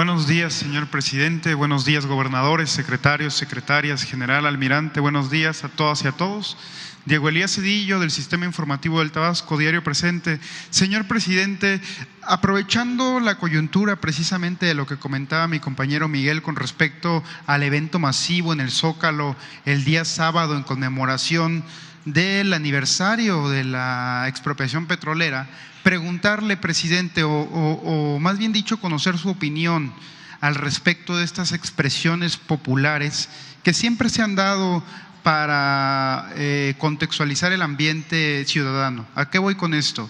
Buenos días, señor presidente. Buenos días, gobernadores, secretarios, secretarias, general, almirante. Buenos días a todas y a todos. Diego Elías Cedillo, del Sistema Informativo del Tabasco, diario presente. Señor presidente, aprovechando la coyuntura precisamente de lo que comentaba mi compañero Miguel con respecto al evento masivo en el Zócalo el día sábado en conmemoración del aniversario de la expropiación petrolera, preguntarle, presidente, o más bien dicho, conocer su opinión al respecto de estas expresiones populares que siempre se han dado para contextualizar el ambiente ciudadano. ¿A qué voy con esto?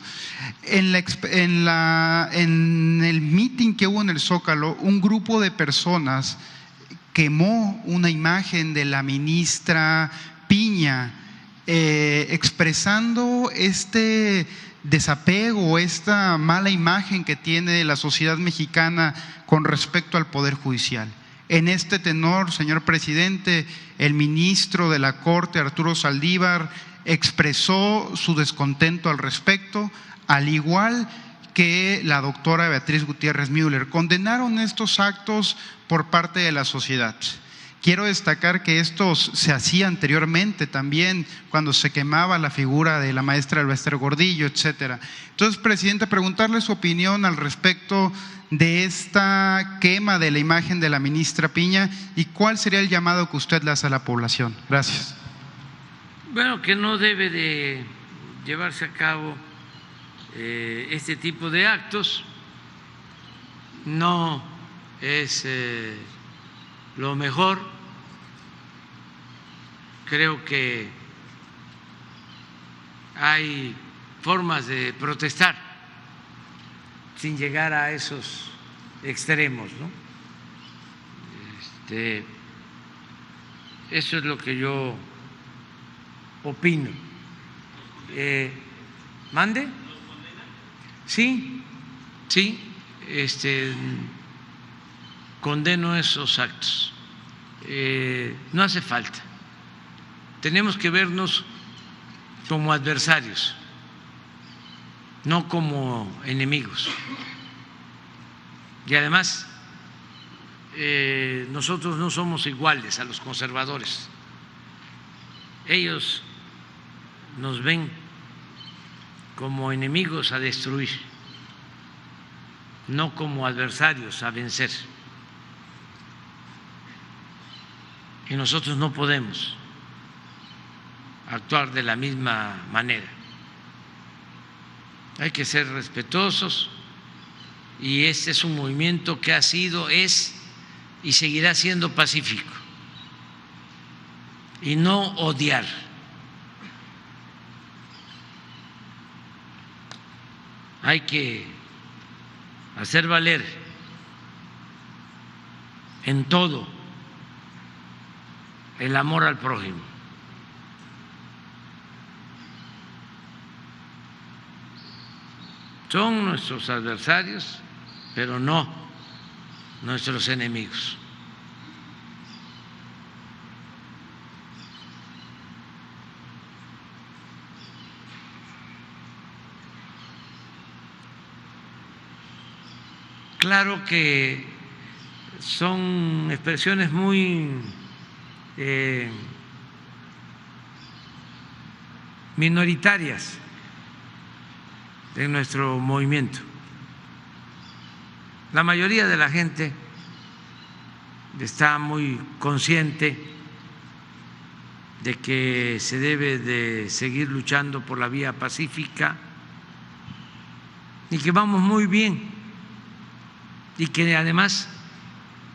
En el meeting que hubo en el Zócalo, un grupo de personas quemó una imagen de la ministra Piña, expresando este desapego, esta mala imagen que tiene la sociedad mexicana con respecto al Poder Judicial. En este tenor, señor presidente, el ministro de la Corte, Arturo Saldívar, expresó su descontento al respecto, al igual que la doctora Beatriz Gutiérrez Müller. Condenaron estos actos por parte de la sociedad. Quiero destacar que esto se hacía anteriormente también cuando se quemaba la figura de la maestra Elbester Gordillo, etcétera. Entonces, presidente, preguntarle su opinión al respecto de esta quema de la imagen de la ministra Piña y cuál sería el llamado que usted le hace a la población. Gracias. Bueno, que no debe de llevarse a cabo este tipo de actos, no es lo mejor. Creo que hay formas de protestar sin llegar a esos extremos, ¿no? Eso es lo que yo opino. ¿Mande? Sí, condeno esos actos. No hace falta. Tenemos que vernos como adversarios, no como enemigos. Y además, nosotros no somos iguales a los conservadores. Ellos nos ven como enemigos a destruir, no como adversarios a vencer. Y nosotros no podemos actuar de la misma manera. Hay que ser respetuosos y este es un movimiento que ha sido, es y seguirá siendo pacífico y no odiar. Hay que hacer valer en todo el amor al prójimo. Son nuestros adversarios, pero no nuestros enemigos. Claro que son expresiones muy minoritarias de nuestro movimiento. La mayoría de la gente está muy consciente de que se debe de seguir luchando por la vía pacífica y que vamos muy bien y que además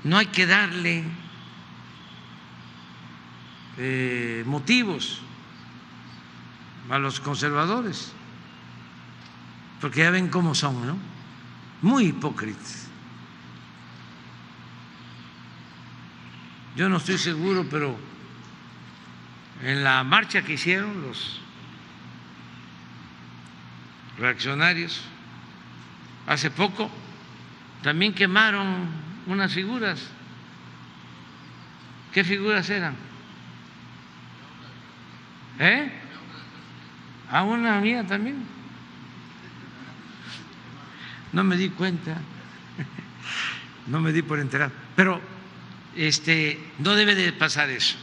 no hay que darle motivos a los conservadores, porque ya ven cómo son, ¿no? Muy hipócritas. Yo no estoy seguro, pero en la marcha que hicieron los reaccionarios hace poco, también quemaron unas figuras. ¿Qué figuras eran? ¿A una mía también? No me di cuenta. no me di por enterado. Pero no debe de pasar eso,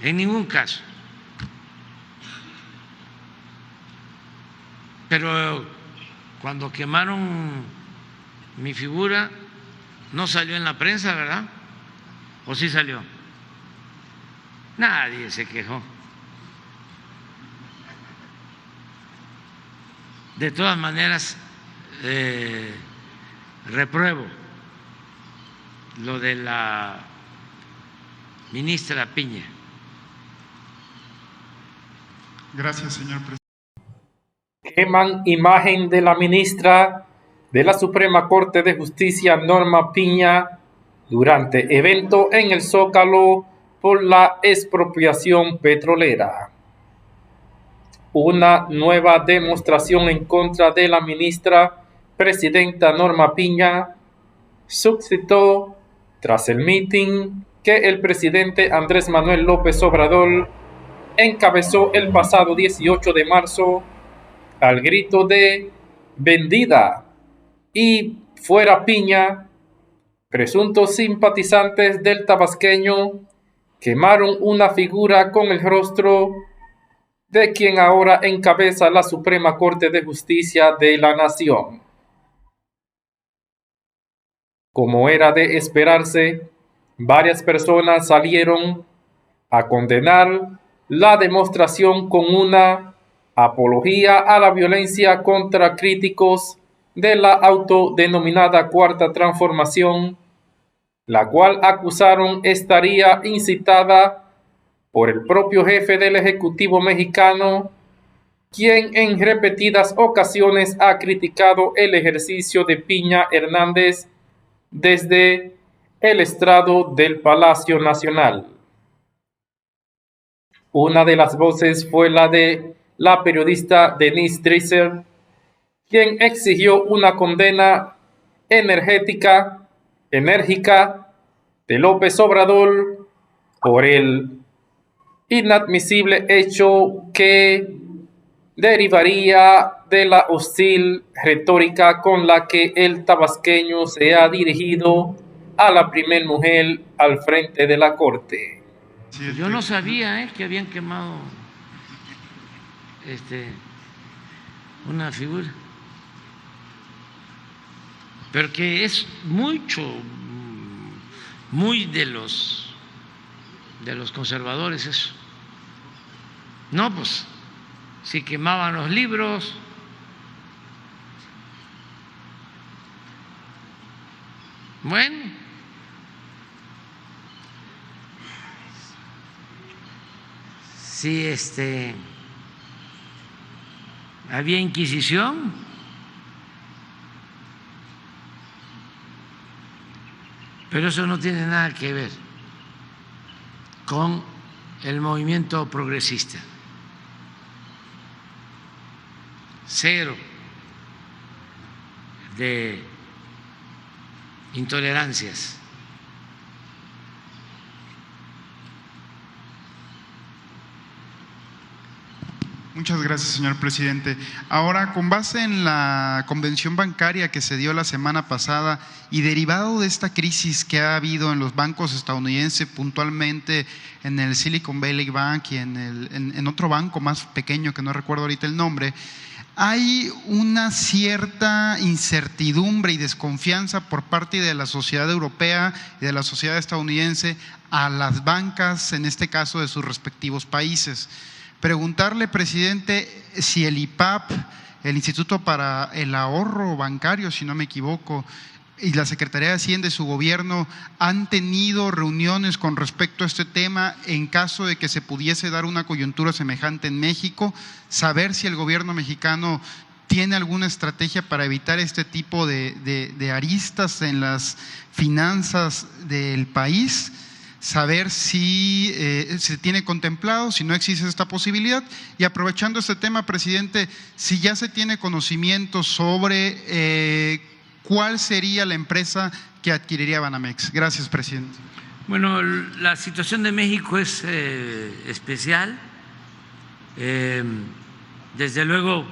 en ningún caso. Pero cuando quemaron mi figura, no salió en la prensa, ¿verdad? ¿O sí salió? Nadie se quejó. De todas maneras, repruebo lo de la ministra Piña. Gracias, señor presidente. Queman imagen de la ministra de la Suprema Corte de Justicia, Norma Piña, durante evento en el Zócalo por la expropiación petrolera. Una nueva demostración en contra de la ministra presidenta Norma Piña suscitó tras el mitin que el presidente Andrés Manuel López Obrador encabezó el pasado 18 de marzo al grito de "vendida" y "fuera Piña". Presuntos simpatizantes del tabasqueño quemaron una figura con el rostro de quien ahora encabeza la Suprema Corte de Justicia de la Nación. Como era de esperarse, varias personas salieron a condenar la demostración con una apología a la violencia contra críticos de la autodenominada Cuarta Transformación, la cual acusaron estaría incitada por el propio jefe del Ejecutivo mexicano, quien en repetidas ocasiones ha criticado el ejercicio de Piña Hernández desde el estrado del Palacio Nacional. Una de las voces fue la de la periodista Denise Dreiser, quien exigió una condena enérgica de López Obrador por el inadmisible hecho que derivaría de la hostil retórica con la que el tabasqueño se ha dirigido a la primer mujer al frente de la Corte. Yo no sabía que habían quemado una figura, pero que es muy de los conservadores eso. No, pues si quemaban los libros, bueno, si había Inquisición, pero eso no tiene nada que ver con el movimiento progresista. Cero de intolerancias. Muchas gracias, señor presidente. Ahora, con base en la convención bancaria que se dio la semana pasada y derivado de esta crisis que ha habido en los bancos estadounidenses, puntualmente en el Silicon Valley Bank y en otro banco más pequeño que no recuerdo ahorita el nombre, hay una cierta incertidumbre y desconfianza por parte de la sociedad europea y de la sociedad estadounidense a las bancas, en este caso de sus respectivos países. Preguntarle, presidente, si el IPAB, el Instituto para el Ahorro Bancario, si no me equivoco, y la Secretaría de Hacienda de su gobierno han tenido reuniones con respecto a este tema en caso de que se pudiese dar una coyuntura semejante en México, saber si el gobierno mexicano tiene alguna estrategia para evitar este tipo de aristas en las finanzas del país, saber si se tiene contemplado, si no existe esta posibilidad. Y aprovechando este tema, presidente, si ya se tiene conocimiento sobre ¿cuál sería la empresa que adquiriría Banamex? Gracias, presidente. Bueno, la situación de México es especial. Desde luego,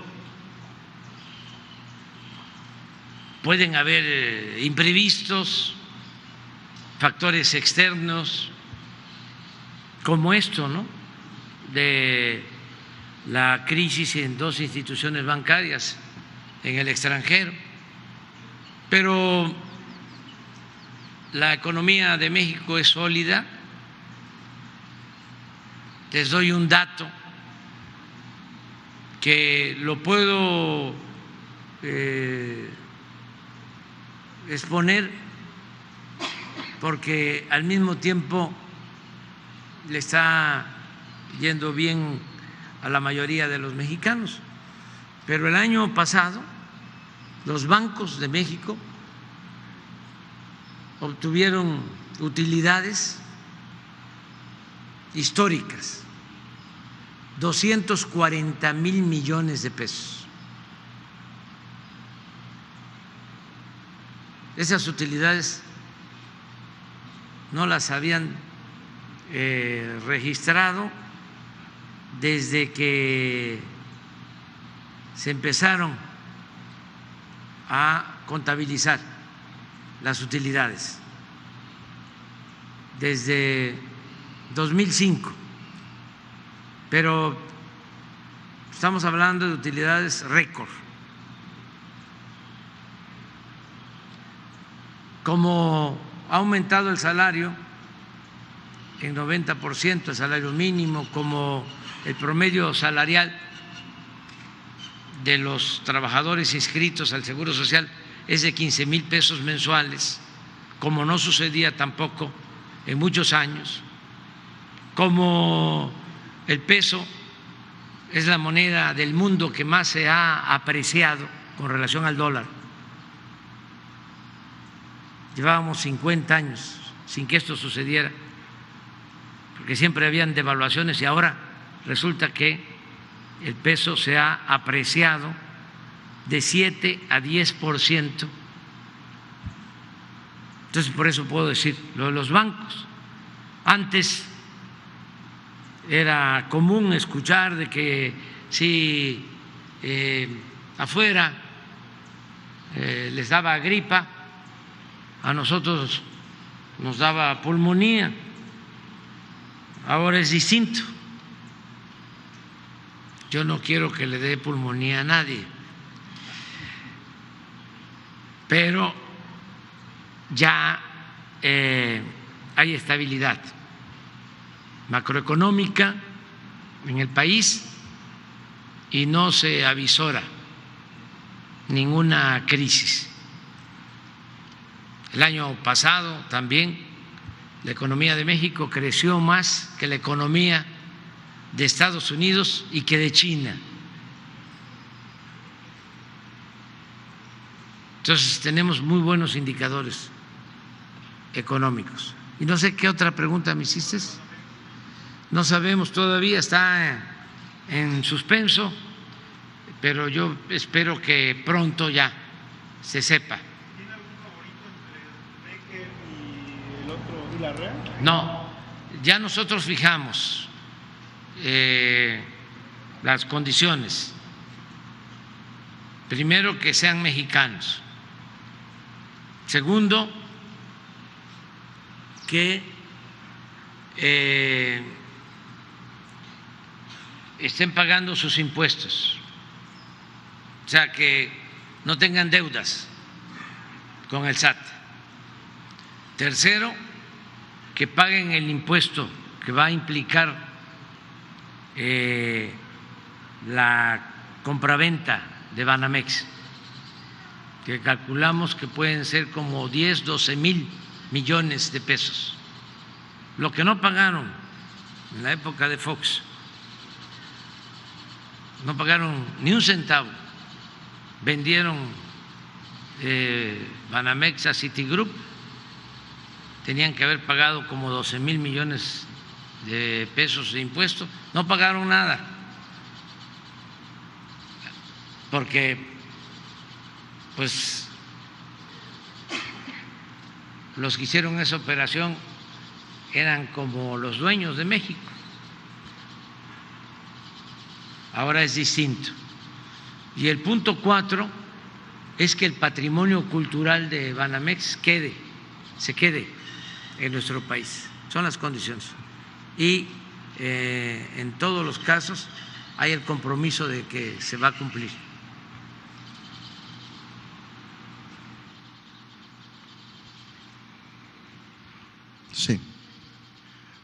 pueden haber imprevistos, factores externos, como esto, ¿no?, de la crisis en 2 instituciones bancarias en el extranjero. Pero la economía de México es sólida. Les doy un dato que lo puedo exponer porque al mismo tiempo le está yendo bien a la mayoría de los mexicanos. Pero el año pasado los bancos de México obtuvieron utilidades históricas, 240,000 millones de pesos. Esas utilidades no las habían registrado desde que se empezaron a contabilizar las utilidades, desde 2005, pero estamos hablando de utilidades récord. Como ha aumentado el salario en 90%, el salario mínimo, como el promedio salarial de los trabajadores inscritos al Seguro Social es de 15,000 pesos mensuales, como no sucedía tampoco en muchos años, como el peso es la moneda del mundo que más se ha apreciado con relación al dólar. Llevábamos 50 años sin que esto sucediera, porque siempre habían devaluaciones y ahora resulta que el peso se ha apreciado de 7 a 10%. Entonces, por eso puedo decir lo de los bancos. Antes era común escuchar de que si afuera les daba gripa, a nosotros nos daba pulmonía. Ahora es distinto. Yo no quiero que le dé pulmonía a nadie, pero ya hay estabilidad macroeconómica en el país y no se avisora ninguna crisis. El año pasado también la economía de México creció más que la economía de Estados Unidos y que de China. Entonces tenemos muy buenos indicadores económicos. Y no sé qué otra pregunta me hiciste. No sabemos todavía, está en suspenso, pero yo espero que pronto ya se sepa. ¿Tiene algún favorito entre Becker y el otro Villarreal? No, ya nosotros fijamos las condiciones. Primero, que sean mexicanos. Segundo, que estén pagando sus impuestos, o sea, que no tengan deudas con el SAT. Tercero, que paguen el impuesto que va a implicar la compraventa de Banamex, que calculamos que pueden ser como 10, 12 mil millones de pesos, lo que no pagaron en la época de Fox. No pagaron ni un centavo, vendieron Banamex a Citigroup, tenían que haber pagado como 12 mil millones de pesos de impuestos, no pagaron nada, porque pues los que hicieron esa operación eran como los dueños de México. Ahora es distinto. Y el punto 4, es que el patrimonio cultural de Banamex se quede en nuestro país. Son las condiciones. Y en todos los casos hay el compromiso de que se va a cumplir. Sí.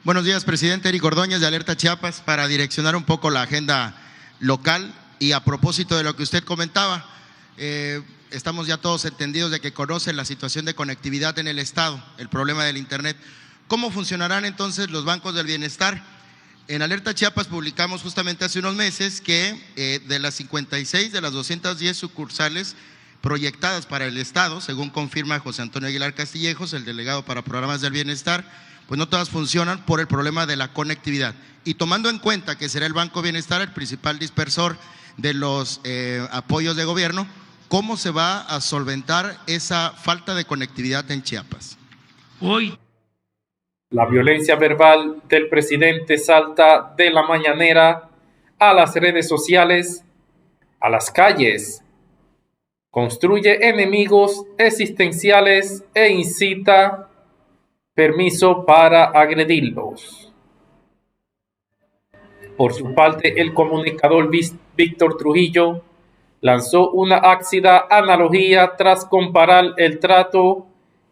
Buenos días, presidente. Eric Ordóñez, de Alerta Chiapas, para direccionar un poco la agenda local. Y a propósito de lo que usted comentaba, estamos ya todos entendidos de que conocen la situación de conectividad en el Estado, el problema del Internet. ¿Cómo funcionarán entonces los bancos del bienestar? En Alerta Chiapas publicamos justamente hace unos meses que de las 56 de las 210 sucursales proyectadas para el Estado, según confirma José Antonio Aguilar Castillejos, el delegado para programas del bienestar, pues no todas funcionan por el problema de la conectividad. Y tomando en cuenta que será el Banco Bienestar el principal dispersor de los apoyos de gobierno, ¿cómo se va a solventar esa falta de conectividad en Chiapas? Hoy la violencia verbal del presidente salta de la mañanera a las redes sociales, a las calles. Construye enemigos existenciales e incita permiso para agredirlos. Por su parte, el comunicador Víctor Trujillo lanzó una ácida analogía tras comparar el trato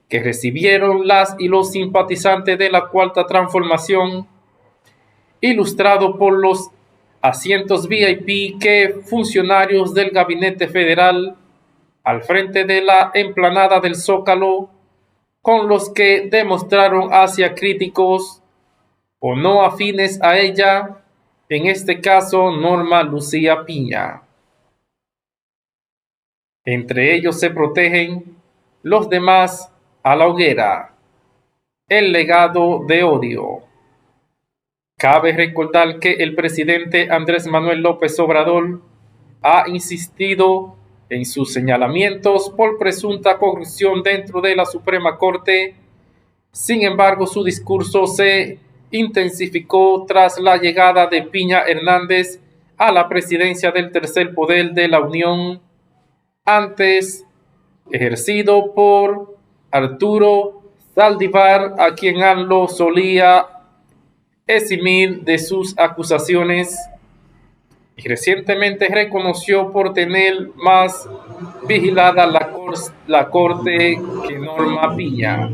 que recibieron las y los simpatizantes de la Cuarta Transformación, ilustrado por los asientos VIP que funcionarios del Gabinete Federal al frente de la explanada del Zócalo, con los que demostraron hacia críticos o no afines a ella, en este caso Norma Lucía Piña. Entre ellos se protegen, los demás a la hoguera. El legado de odio. Cabe recordar que el presidente Andrés Manuel López Obrador ha insistido en sus señalamientos por presunta corrupción dentro de la Suprema Corte. Sin embargo, su discurso se intensificó tras la llegada de Piña Hernández a la presidencia del tercer poder de la Unión, antes ejercido por Arturo Saldívar, a quien AMLO solía eximir de sus acusaciones, y recientemente reconoció por tener más vigilada la corte que Norma Piña.